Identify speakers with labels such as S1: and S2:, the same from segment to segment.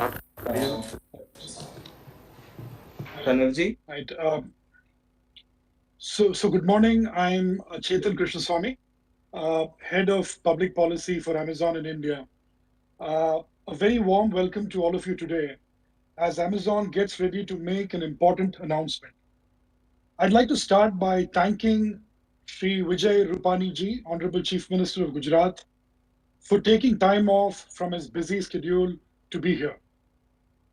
S1: Are you
S2: Right.
S1: Tanerji?
S2: Right. So good morning. I'm Chetan Krishnaswamy, head of public policy for Amazon in India. A very warm welcome to all of you today as Amazon gets ready to make an important announcement. I'd like to start by thanking Sri Vijay Rupani ji, Honorable Chief Minister of Gujarat, for taking time off from his busy schedule to be here.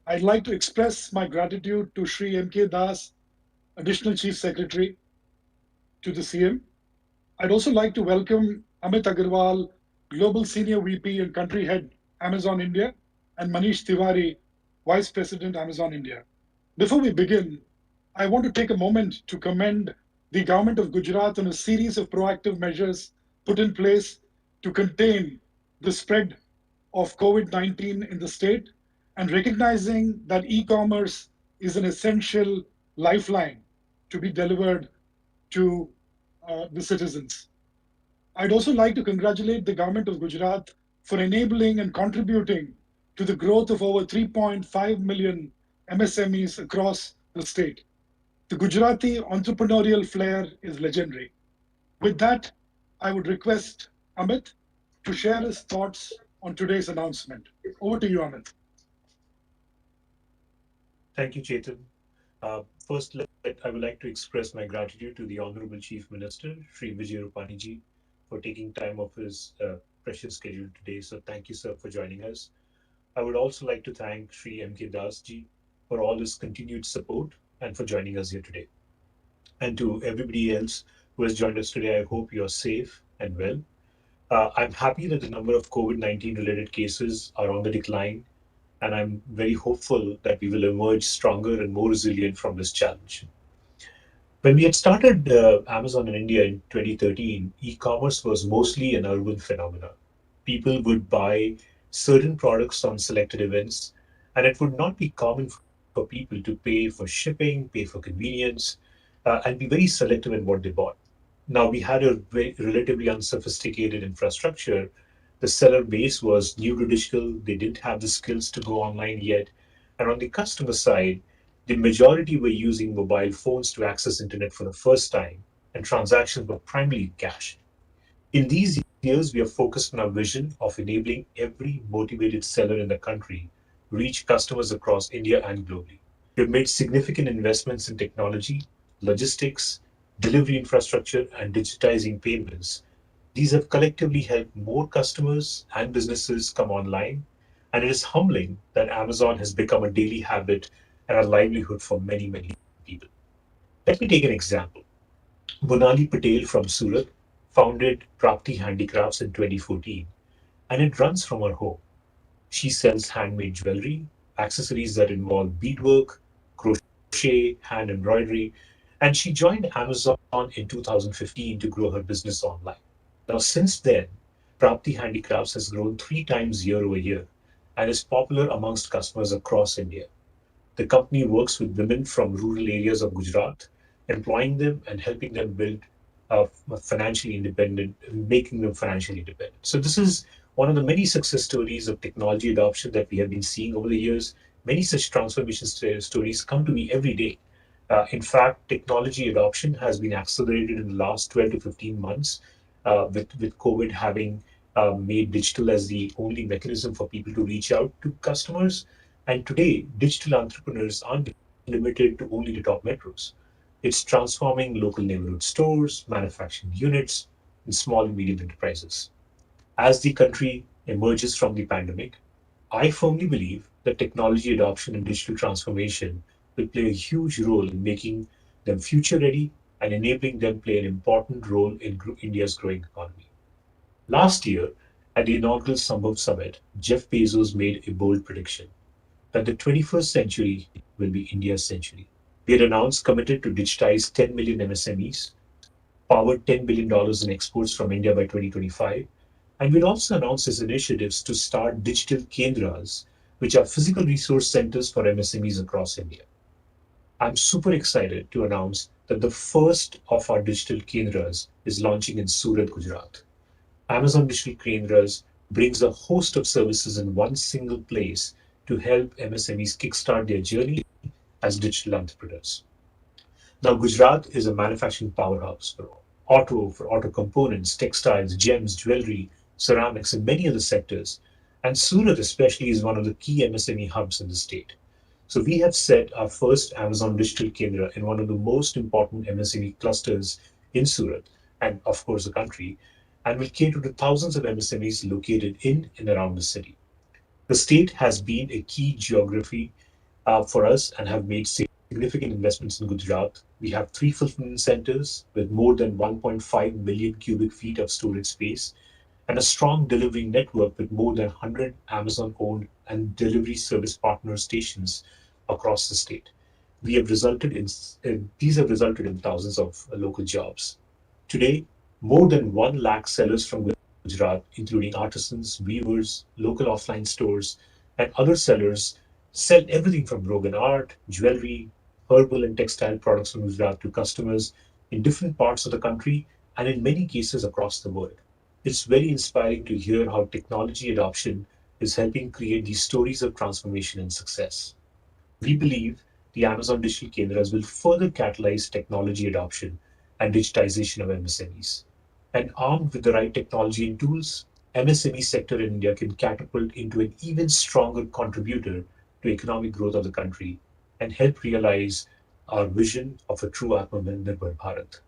S2: I'd like to express my gratitude to Sri M.K. Das, Additional Chief Secretary to the CM. I'd also like to welcome Amit Agarwal, Global Senior VP and Country Head, Amazon India, and Manish Tiwari, Vice President, Amazon India. Before we begin, I want to take a moment to commend the government of Gujarat on a series of proactive measures put in place to contain the spread of COVID 19 in the state and recognizing that e commerce is an essential lifeline to be delivered to the citizens. I'd also like to congratulate the government of Gujarat for enabling and contributing to the growth of over 3.5 million MSMEs across the state. The Gujarati entrepreneurial flair is legendary. With that, I would request Amit to share his thoughts on today's announcement. Over to you, Amit.
S3: Thank you, Chetan. First, I would like to express my gratitude to the Honorable Chief Minister, Sri Vijay Rupani ji, for taking time off his precious schedule today. So thank you, sir, for joining us. I would also like to thank Sri M.K. Das ji for all his continued support and for joining us here today. And to everybody else who has joined us today, I hope you are safe and well. I'm happy that the number of COVID-19 related cases are on the decline, and I'm very hopeful that we will emerge stronger and more resilient from this challenge. When we had started Amazon in India in 2013, e-commerce was mostly an urban phenomenon. People would buy certain products on selected events, and it would not be common for people to pay for shipping, pay for convenience, and be very selective in what they bought. Now, we had a very relatively unsophisticated infrastructure. The seller base was new to digital, they didn't have the skills to go online yet. And on the customer side, the majority were using mobile phones to access internet for the first time, and transactions were primarily cash. In these years, we are focused on our vision of enabling every motivated seller in the country reach customers across India and globally. We have made significant investments in technology, logistics, delivery infrastructure, and digitizing payments. These have collectively helped more customers and businesses come online, and it is humbling that Amazon has become a daily habit and a livelihood for many, many people. Let me take an example. Bonali Patel from Surat founded Prapti Handicrafts in 2014, and it runs from her home. She sells handmade jewelry, accessories that involve beadwork, crochet, hand embroidery, and she joined Amazon in 2015 to grow her business online. Now, since then, Prapti Handicrafts has grown three times year over year and is popular amongst customers across India. The company works with women from rural areas of Gujarat, employing them and helping them build financially independent, making them financially independent. So this is one of the many success stories of technology adoption that we have been seeing over the years. Many such transformation stories come to me every day. In fact, technology adoption has been accelerated in the last 12 to 15 months, with COVID having made digital as the only mechanism for people to reach out to customers. And today, digital entrepreneurs aren't limited to only the top metros. It's transforming local neighborhood stores, manufacturing units, and small and medium enterprises. As the country emerges from the pandemic, I firmly believe that technology adoption and digital transformation will play a huge role in making them future ready and enabling them play an important role in India's growing economy. Last year, at the inaugural Sambhav Summit, Jeff Bezos made a bold prediction that the 21st century will be India's century. We had announced committed to digitize 10 million MSMEs, power $10 billion in exports from India by 2025, and we'd also announced his initiatives to start digital Kendras, which are physical resource centers for MSMEs across India. I'm super excited to announce that the first of our digital Kendras is launching in Surat, Gujarat. Amazon Digital Kendras brings a host of services in one single place to help MSMEs kickstart their journey as digital entrepreneurs. Now, Gujarat is a manufacturing powerhouse for auto components, textiles, gems, jewelry, ceramics, and many other sectors. And Surat, especially, is one of the key MSME hubs in the state. So, we have set our first Amazon Digital Kendra in one of the most important MSME clusters in Surat, and of course, the country, and will cater to thousands of MSMEs located in and around the city. The state has been a key geography for us and have made significant investments in Gujarat. We have three fulfillment centers with more than 1.5 million cubic feet of storage space and a strong delivery network with more than 100 Amazon owned and delivery service partner stations across the state. We have resulted in these have resulted in thousands of local jobs. Today, more than 1 lakh sellers from Gujarat, including artisans, weavers, local offline stores, and other sellers, sell everything from broken art, jewelry, herbal and textile products from Gujarat to customers in different parts of the country and in many cases across the world. It's very inspiring to hear how technology adoption is helping create these stories of transformation and success. We believe the Amazon Digital Kendras will further catalyze technology adoption and digitization of MSMEs. And armed with the right technology and tools, MSME sector in India can catapult into an even stronger contributor to economic growth of the country and help realize our vision of a true Atmanirbhar Bharat.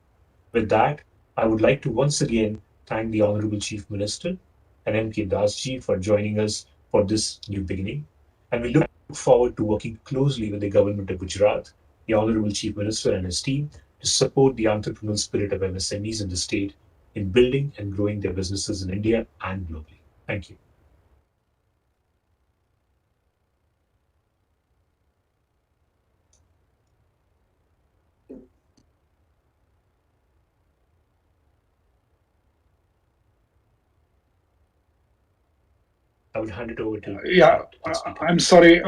S3: With that, I would like to once again thank the Honorable Chief Minister and M.K. Dasji for joining us for this new beginning. And we look forward to working closely with the Government of Gujarat, the Honorable Chief Minister and his team to support the entrepreneurial spirit of MSMEs in the state in building and growing their businesses in India and globally. Thank you. I would hand it over to
S2: Yeah,
S3: next speaker.
S2: I'm sorry.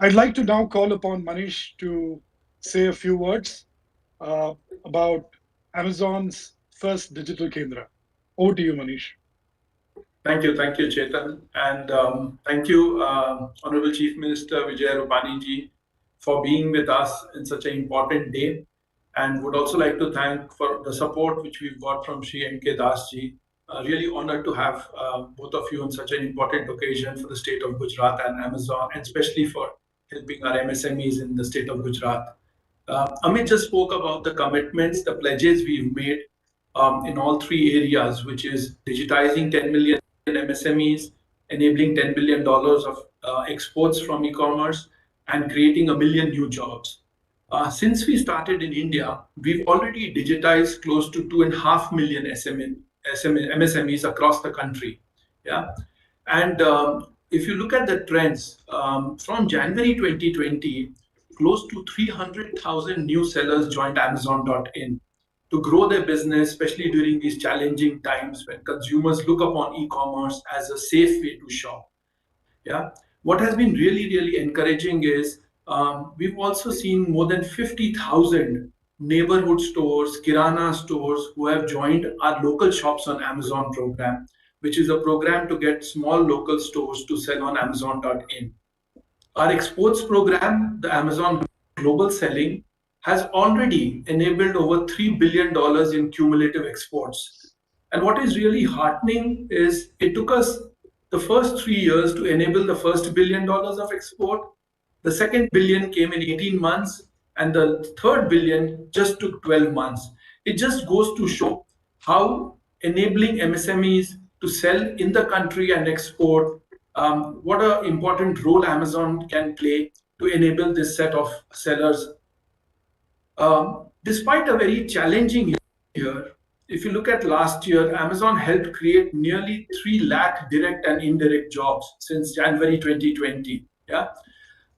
S2: I'd like to now call upon Manish to say a few words uh, about Amazon's first digital Kendra. Over to you, Manish.
S1: Thank you, Chetan, and thank you, Honorable Chief Minister Vijay Rupani ji, for being with us in such an important day. And would also like to thank for the support which we've got from Shri M.K. Das ji. Really honored to have both of you on such an important occasion for the state of Gujarat and Amazon, and especially for helping our MSMEs in the state of Gujarat. Amit just spoke about the commitments, the pledges we've made in all three areas, which is digitizing 10 million MSMEs, enabling $10 billion of exports from e-commerce, and creating a million new jobs. Since we started in India, we've already digitized close to 2.5 million MSMEs across the country. Yeah, and if you look at the trends from January 2020, close to 300,000 new sellers joined Amazon.in to grow their business, especially during these challenging times when consumers look upon e-commerce as a safe way to shop. Yeah, what has been really encouraging is we've also seen more than 50,000 neighborhood stores, kirana stores who have joined our local shops on Amazon program, which is a program to get small local stores to sell on Amazon.in. Our exports program, the Amazon Global Selling, has already enabled over $3 billion in cumulative exports. And what is really heartening is it took us the first 3 years to enable the first $1 billion of export. The second billion came in 18 months, and the third billion just took 12 months. It just goes to show how enabling MSMEs to sell in the country and export, what an important role Amazon can play to enable this set of sellers. Despite a very challenging year, if you look at last year, Amazon helped create nearly 3 lakh direct and indirect jobs since January 2020. Yeah.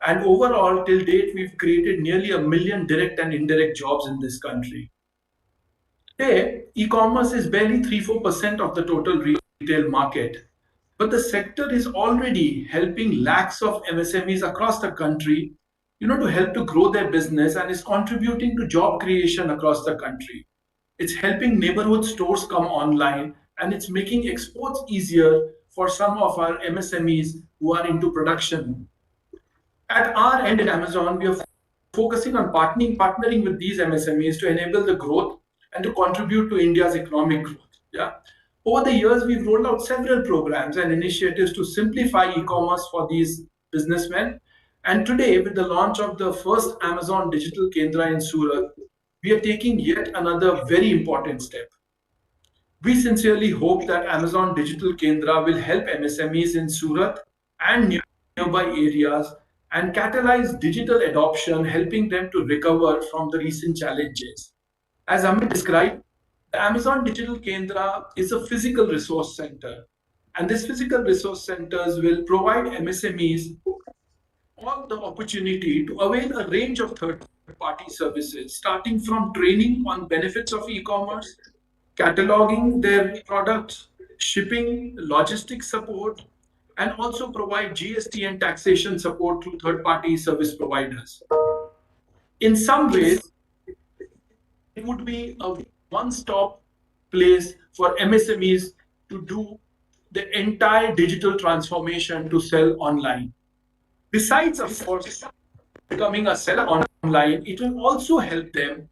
S1: And overall, till date, we've created nearly a million direct and indirect jobs in this country. Today, e-commerce is barely 3-4% of the total retail market, but the sector is already helping lakhs of MSMEs across the country, to help to grow their business, and is contributing to job creation across the country. It's helping neighborhood stores come online, and it's making exports easier for some of our MSMEs who are into production. At our end in Amazon, we are focusing on partnering with these MSMEs to enable the growth and to contribute to India's economic growth. Yeah. Over the years, we've rolled out several programs and initiatives to simplify e-commerce for these businessmen. And today, with the launch of the first Amazon Digital Kendra in Surat, we are taking yet another very important step. We sincerely hope that Amazon Digital Kendra will help MSMEs in Surat and nearby areas and catalyze digital adoption, helping them to recover from the recent challenges. As Amit described, the Amazon Digital Kendra is a physical resource center. And these physical resource centers will provide MSMEs all the opportunity to avail a range of third party services, starting from training on benefits of e commerce, cataloging their products, shipping, logistics support, and also provide GST and taxation support through third party service providers. In some ways, it would be a one stop place for MSMEs to do the entire digital transformation to sell online. Besides, of course, becoming a seller online, it will also help them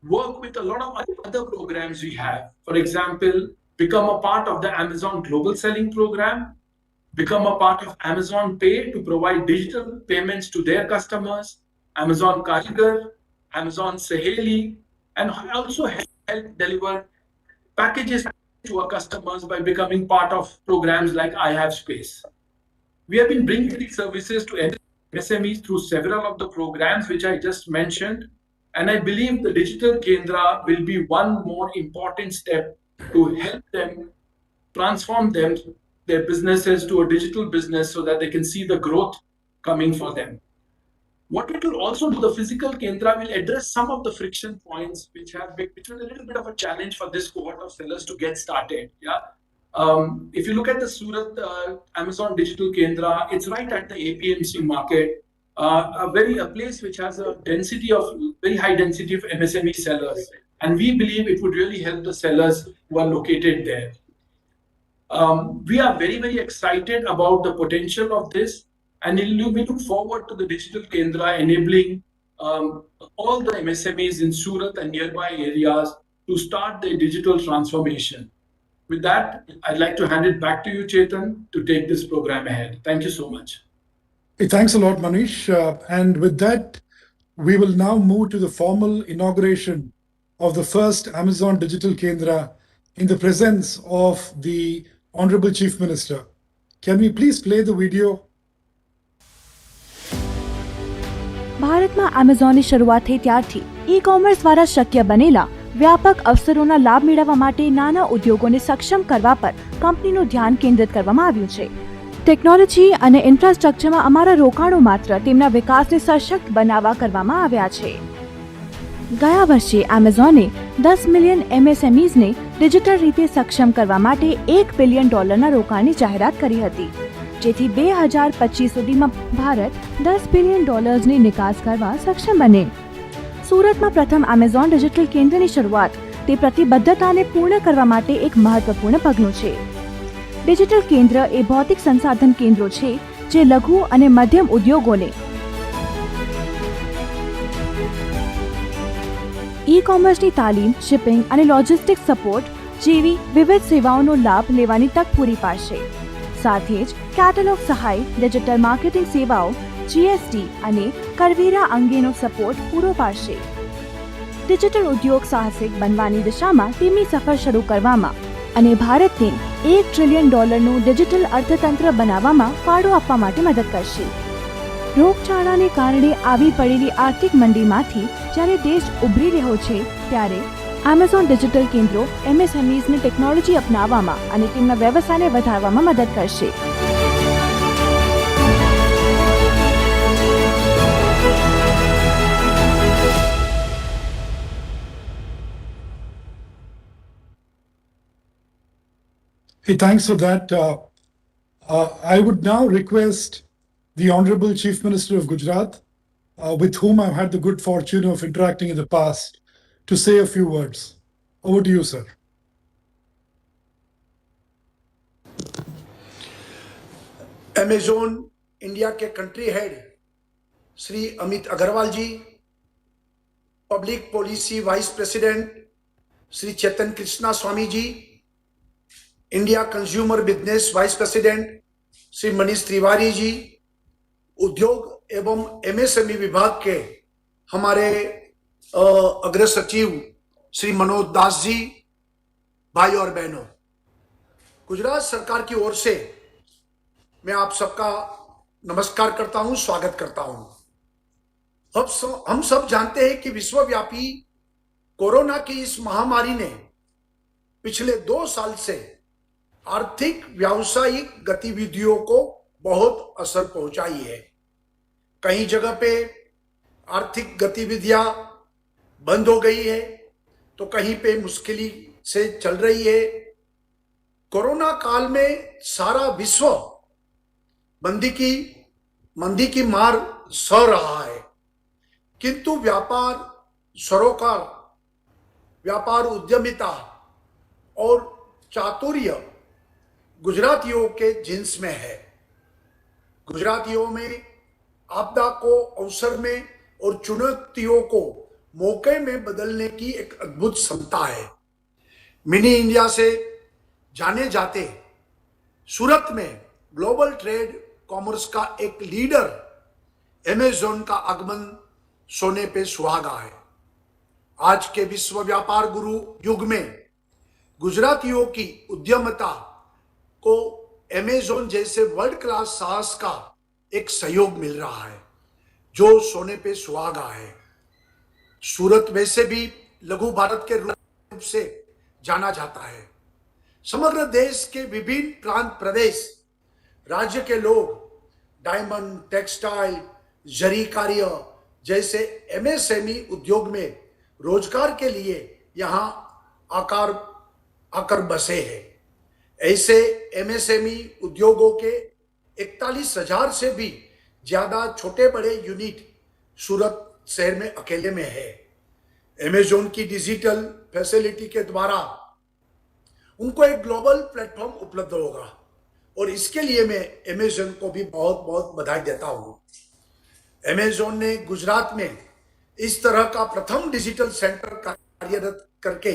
S1: work with a lot of other programs we have. For example, become a part of the Amazon Global Selling Program, become a part of Amazon Pay to provide digital payments to their customers, Amazon Karigar, Amazon Saheli, and also help deliver packages to our customers by becoming part of programs like I Have Space. We have been bringing these services to MSMEs through several of the programs which I just mentioned. And I believe the Digital Kendra will be one more important step to help them transform their businesses to a digital business so that they can see the growth coming for them. What it will also do, the physical Kendra will address some of the friction points which was a little bit of a challenge for this cohort of sellers to get started. Yeah. If you look at the Surat Amazon Digital Kendra, it's right at the APMC market, a place which has a density of very high density of MSME sellers, and we believe it would really help the sellers who are located there. We are very excited about the potential of this, and we look forward to the Digital Kendra enabling all the MSMEs in Surat and nearby areas to start their digital transformation. With that, I'd like to hand it back to you, Chetan, to take this program ahead. Thank you so much.
S2: Hey, thanks a lot, Manish. And with that, we will now move to the formal inauguration of the first Amazon Digital Kendra in the presence of the Honorable Chief Minister. Can we please play the video?
S4: ભારતમાં એમેઝોનની શરૂઆત થઈ ત્યારથી e commerce દ્વારા શક્ય બનેલા વ્યાપક અવસરોના લાભ મેળવવા માટે નાના ઉદ્યોગોને સક્ષમ કરવા પર કંપનીનું ધ્યાન કેન્દ્રિત કરવામાં આવ્યું છે. ટેકનોલોજી અને ઇન્ફ્રાસ્ટ્રક્ચરમાં અમારા રોકાણો માત્ર તેમના વિકાસને સશક્ત બનાવવા કરવામાં આવ્યા છે. ગયા વર્ષે એમેઝોને 10 મિલિયન એમએસએમઈઝને ડિજિટલ રીતે સક્ષમ કરવા માટે $1 બિલિયન રોકાણની જાહેરાત કરી હતી, જેથી 2025 સુધીમાં ભારત $10 બિલિયન નિકાસ કરવા સક્ષમ બને. સુરતમાં પ્રથમ એમેઝોન ડિજિટલ કેન્દ્રની શરૂઆત તે પ્રતિબદ્ધતાને પૂર્ણ કરવા માટે એક મહત્વપૂર્ણ પગલું છે. ડિજિટલ કેન્દ્ર એ ભૌતિક સંસાધન કેન્દ્રો છે જે લઘુ અને મધ્યમ ઉદ્યોગોને ઈ કોમર્સની તાલીમ, શિપિંગ અને લોજિસ્ટિક્સ સપોર્ટ જેવી વિવિધ સેવાઓનો લાભ લેવાની તક પૂરી પાડશે. સાથે જ કેટેલોગ સહાય, ડિજિટલ માર્કેટિંગ સેવાઓ, જીએસટી અને કરવેરા અંગેનો સપોર્ટ પૂરો પાડશે. ડિજિટલ ઉદ્યોગ સાહસિક બનવાની દિશામાં તેમની સફર શરૂ કરવામાં અને ભારતને $1 ટ્રિલિયન ડિજિટલ અર્થતંત્ર બનાવવામાં ફાળો આપવા માટે મદદ કરશે. રોગચાળાને કારણે આવી પડેલી આર્થિક મંદીમાંથી જ્યારે દેશ ઉભરી રહ્યો છે, ત્યારે એમેઝોન ડિજિટલ કેન્દ્રો એમએસએમઈઝને ટેકનોલોજી અપનાવવામાં અને તેમના વ્યવસાયને વધારવામાં મદદ કરશે.
S2: Hey, thanks for that. I would now request the Honorable Chief Minister of Gujarat, with whom I've had the good fortune of interacting in the past, to say a few words. Over to you, sir.
S5: Amazon India के country head Shri Amit Agarwal ji, public policy vice president Shri Chetan Krishnaswamy ji, India consumer business vice president Shri Manish Tiwari ji, उद्योग एवं MSME विभाग के हमारे अग्र सचिव श्री मनोज दास जी, भाई और बहनों, गुजरात सरकार की ओर से मैं आप सबका नमस्कार करता हूं, स्वागत करता हूं। हम सब जानते हैं कि विश्वव्यापी कोरोना की इस महामारी ने पिछले 2 साल से आर्थिक व्यावसायिक गतिविधियों को बहुत असर पहुंचाई है। कई जगह पे आर्थिक गतिविधियां बंद हो गई है तो कहीं पे मुश्किल से चल रही है। कोरोना काल में सारा विश्व मंदी की मार सह रहा है, किंतु व्यापार, सरोकार, व्यापार उद्यमिता और चातुर्य गुजरातियों के जिन्स में है। गुजरातियों में आपदा को अवसर में और चुनौतियों को मौके में बदलने की एक अद्भुत क्षमता है। मिनी इंडिया से जाने जाते सूरत में ग्लोबल ट्रेड कॉमर्स का एक लीडर अमेज़न का आगमन सोने पे सुहागा है। आज के विश्व व्यापार गुरु युग में गुजरातियों की उद्यमता को अमेज़न जैसे वर्ल्ड क्लास साहस का एक सहयोग मिल रहा है जो सोने पे सुहागा है। सूरत वैसे भी लघु भारत के रूप से जाना जाता है। समग्र देश के विभिन्न प्रांत, प्रदेश, राज्य के लोग डायमंड, टेक्सटाइल, जरी कार्य जैसे एमएसएमई उद्योग में रोजगार के लिए यहां आकर बसे हैं। ऐसे एमएसएमई उद्योगों के 41,000 से भी ज्यादा छोटे बड़े यूनिट सूरत शहर में अकेले में है। अमेज़न की डिजिटल फैसिलिटी के द्वारा उनको एक ग्लोबल प्लेटफॉर्म उपलब्ध होगा और इसके लिए मैं अमेज़न को भी बहुत बहुत बधाई देता हूं। अमेज़न ने गुजरात में इस तरह का प्रथम डिजिटल सेंटर कार्यरत करके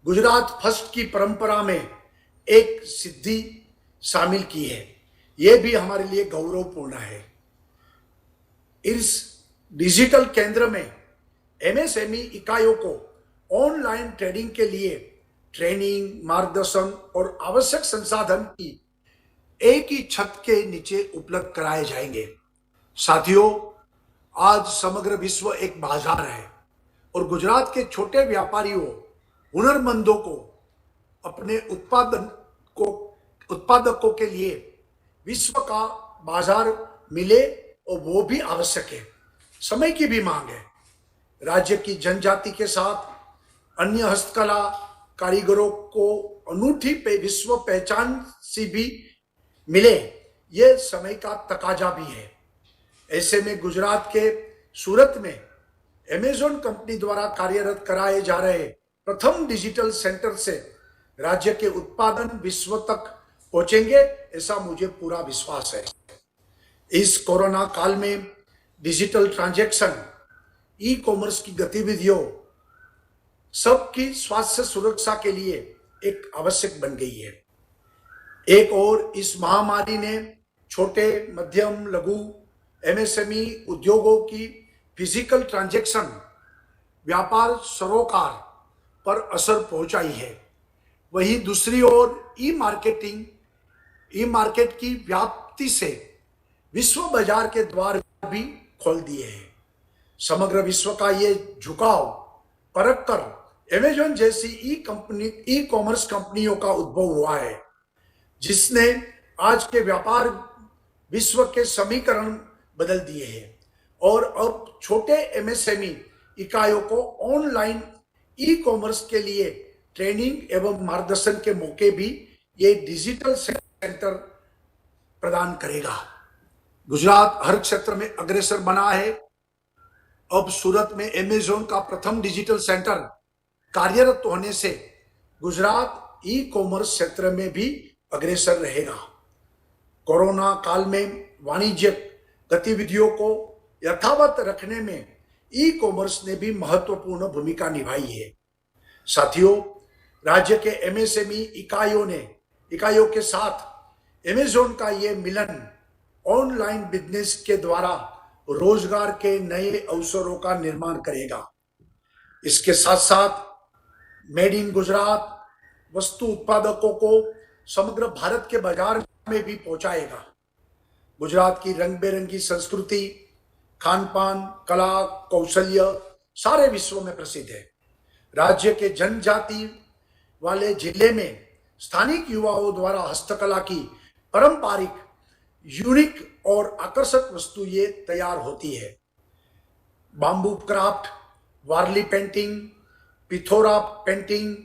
S5: गुजरात फर्स्ट की परंपरा में एक सिद्धि शामिल की है। यह भी हमारे लिए गौरवपूर्ण है। इस डिजिटल केंद्र में एमएसएमई इकाइयों को ऑनलाइन ट्रेडिंग के लिए ट्रेनिंग, मार्गदर्शन और आवश्यक संसाधन की एक ही छत के नीचे उपलब्ध कराए जाएंगे। साथियों, आज समग्र विश्व एक बाजार है और गुजरात के छोटे व्यापारियों, हुनरमंदों को अपने उत्पादकों के लिए विश्व का बाजार मिले और वो भी आवश्यक है। समय की भी मांग है। राज्य की जनजाति के साथ अन्य हस्तकला कारीगरों को अनूठी विश्व पहचान सी भी मिले, यह समय का तकाजा भी है। ऐसे में गुजरात के सूरत में अमेज़न कंपनी द्वारा कार्यरत कराए जा रहे प्रथम डिजिटल सेंटर से राज्य के उत्पादन विश्व तक पहुंचेंगे, ऐसा मुझे पूरा विश्वास है। इस कोरोना काल में डिजिटल ट्रांजैक्शन, ई कॉमर्स की गतिविधियों सबकी स्वास्थ्य सुरक्षा के लिए एक आवश्यक बन गई है। एक और इस महामारी ने छोटे, मध्यम, लघु एमएसएमई उद्योगों की फिजिकल ट्रांजैक्शन, व्यापार, सरोकार पर असर पहुंचाई है। वहीं दूसरी ओर ई मार्केट की व्याप्ति से विश्व बाजार के द्वार भी खोल दिए हैं। समग्र विश्व का ये झुकाव परख कर अमेज़न जैसी ई कॉमर्स कंपनियों का उद्भव हुआ है, जिसने आज के व्यापार विश्व के समीकरण बदल दिए हैं और अब छोटे एमएसएमई इकाइयों को ऑनलाइन ई कॉमर्स के लिए ट्रेनिंग एवं मार्गदर्शन के मौके भी ये डिजिटल सेंटर प्रदान करेगा। गुजरात हर क्षेत्र में अग्रसर बना है। अब सूरत में अमेज़न का प्रथम डिजिटल सेंटर कार्यरत होने से गुजरात ई कॉमर्स क्षेत्र में भी अग्रसर रहेगा। कोरोना काल में वाणिज्यिक गतिविधियों को यथावत रखने में ई कॉमर्स ने भी महत्वपूर्ण भूमिका निभाई है। साथियों, राज्य के एमएसएमई इकाइयों के साथ अमेज़न का ये मिलन ऑनलाइन बिजनेस के द्वारा रोजगार के नए अवसरों का निर्माण करेगा। इसके साथ साथ मेड इन गुजरात वस्तु उत्पादकों को समग्र भारत के बाजार में भी पहुंचाएगा। गुजरात की रंग बेरंगी संस्कृति, खान पान, कला, कौशल्य सारे विश्व में प्रसिद्ध है। राज्य के जनजाति वाले जिले में स्थानिक युवाओं द्वारा हस्तकला की पारंपरिक, यूनिक और आकर्षक वस्तु ये तैयार होती है। बाम्बू क्राफ्ट, वारली पेंटिंग, पिथोरा पेंटिंग,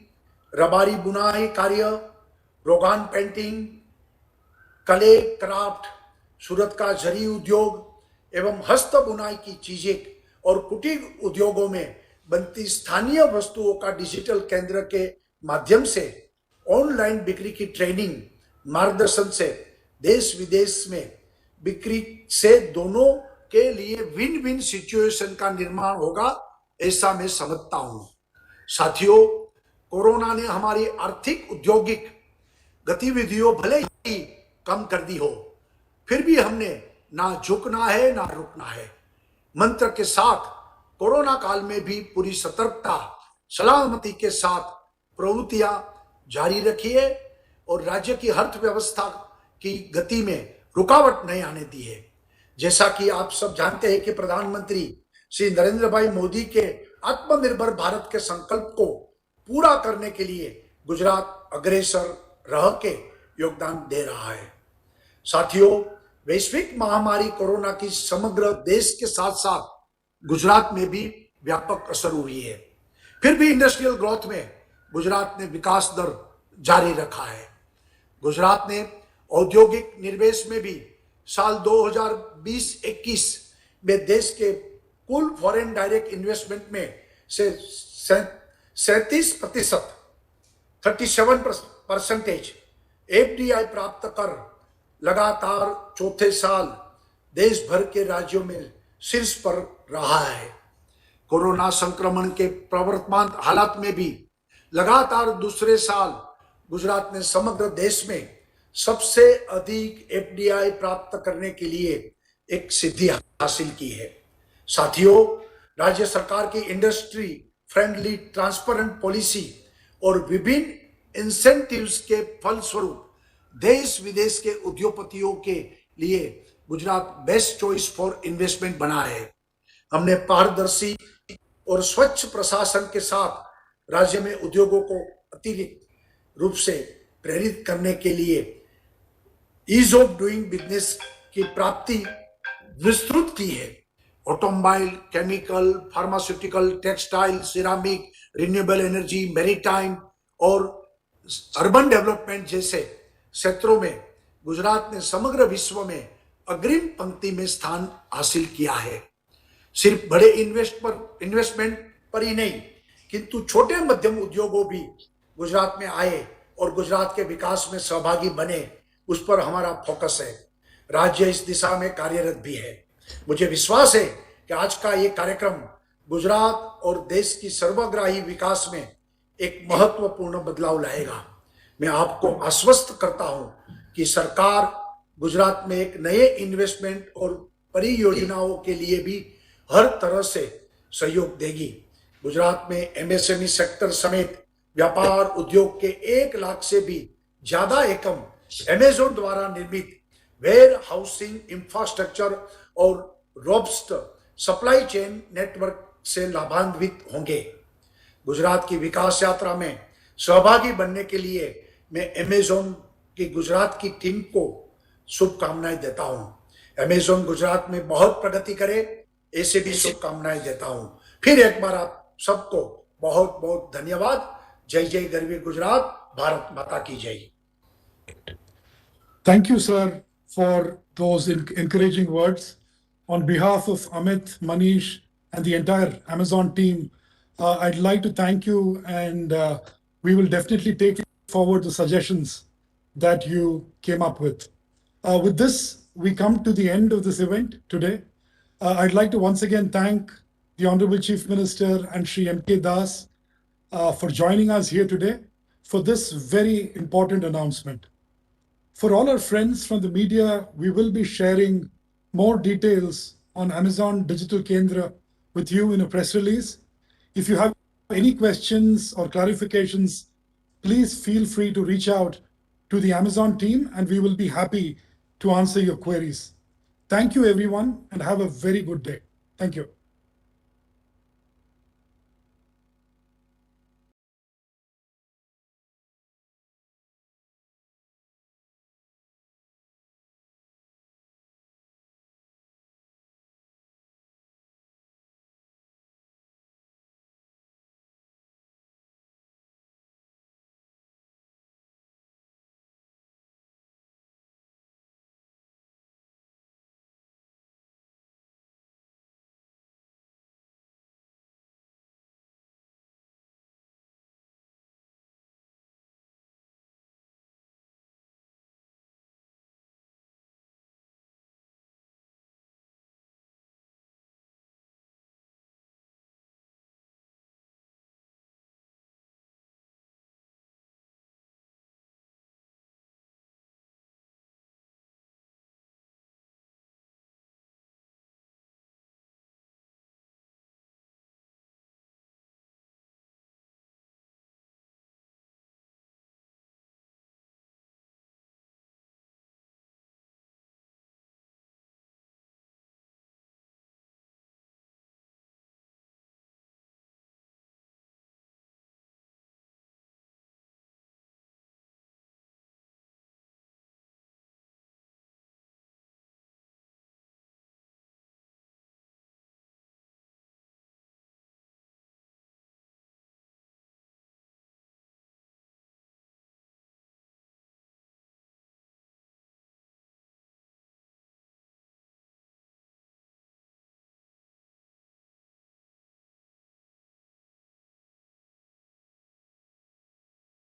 S5: रबारी बुनाई कार्य, रोगान पेंटिंग, कले क्राफ्ट, सूरत का जरी उद्योग एवं हस्त बुनाई की चीजें और कुटीर उद्योगों में बनती स्थानीय वस्तुओं का डिजिटल केंद्र के माध्यम से ऑनलाइन बिक्री की ट्रेनिंग मार्गदर्शन से देश विदेश में बिक्री से दोनों के लिए विन विन सिचुएशन का निर्माण होगा, ऐसा मैं समझता हूं। साथियों, कोरोना ने हमारी आर्थिक औद्योगिक गतिविधियों भले ही कम कर दी हो, फिर भी हमने ना झुकना है ना रुकना है मंत्र के साथ कोरोना काल में भी पूरी सतर्कता, सलामती के साथ प्रवृत्तियां जारी रखिए और राज्य की अर्थव्यवस्था की गति में रुकावट नहीं आने दी है। जैसा कि आप सब जानते हैं कि प्रधानमंत्री श्री नरेंद्र भाई मोदी के आत्मनिर्भर भारत के संकल्प को पूरा करने के लिए गुजरात अग्रसर रह के योगदान दे रहा है। साथियों, वैश्विक महामारी कोरोना की समग्र देश के साथ साथ गुजरात में भी व्यापक असर हुई है। फिर भी इंडस्ट्रियल ग्रोथ में गुजरात ने विकास दर जारी रखा है। गुजरात ने औद्योगिक निवेश में भी साल 2020-21 में देश के कुल फॉरेन डायरेक्ट इन्वेस्टमेंट में से 37% 37% एफडीआई प्राप्त कर लगातार चौथे साल देश भर के राज्यों में शीर्ष पर रहा है। कोरोना संक्रमण के प्रवर्तमान हालात में भी लगातार दूसरे साल गुजरात ने समग्र देश में सबसे अधिक एफडीआई प्राप्त करने के लिए एक सिद्धि हासिल की है। साथियों, राज्य सरकार की इंडस्ट्री फ्रेंडली ट्रांसपेरेंट पॉलिसी और विभिन्न इंसेंटिव्स के फलस्वरूप देश विदेश के उद्योगपतियों के लिए Gujarat best choice for investment बना है। हमने पारदर्शी और स्वच्छ प्रशासन के साथ राज्य में उद्योगों को अतिरिक्त रूप से प्रेरित करने के लिए ईज ऑफ डूइंग बिजनेस की प्राप्ति विस्तृत की है। Automobile, chemical, pharmaceutical, textile, ceramic, renewable energy, maritime और अर्बन डेवलपमेंट जैसे क्षेत्रों में गुजरात ने समग्र विश्व में अग्रिम पंक्ति में स्थान हासिल किया है। सिर्फ बड़े इन्वेस्टमेंट पर ही नहीं, किंतु छोटे मध्यम उद्योगों भी गुजरात में आए और गुजरात के विकास में सहभागी बने, उस पर हमारा फोकस है। राज्य इस दिशा में कार्यरत भी है। मुझे विश्वास है कि आज का ये कार्यक्रम गुजरात और देश की सर्वग्राही विकास में एक महत्वपूर्ण बदलाव लाएगा। मैं आपको आश्वस्त करता हूं कि सरकार गुजरात में एक नए इन्वेस्टमेंट और परियोजनाओं के लिए भी हर तरह से सहयोग देगी। गुजरात में एमएसएमई सेक्टर समेत व्यापार उद्योग के 1 लाख से भी ज्यादा एकम अमेज़न द्वारा निर्मित वेयर हाउसिंग इंफ्रास्ट्रक्चर और रोबस्ट सप्लाई चेन नेटवर्क से लाभान्वित होंगे। गुजरात की विकास यात्रा में सहभागी बनने के लिए मैं अमेज़न की गुजरात की टीम को शुभकामनाएं देता हूं। अमेज़न गुजरात में बहुत प्रगति करे, ऐसे भी शुभकामनाएं देता हूं। फिर एक बार आप सबको बहुत बहुत धन्यवाद। जय जय गरवी गुजरात, भारत माता की जय।
S2: Thank you, sir, for those encouraging words. On behalf of Amit, Manish, and the entire Amazon team, I'd like to thank you, and we will definitely take forward the suggestions that you came up with. With this, we come to the end of this event today. I'd like to once again thank the Honorable Chief Minister and Shri M.K. Das for joining us here today for this very important announcement. For all our friends from the media, we will be sharing more details on Amazon Digital Kendra with you in a press release. If you have any questions or clarifications, please feel free to reach out to the Amazon team and we will be happy to answer your queries. Thank you, everyone, and have a very good day. Thank you.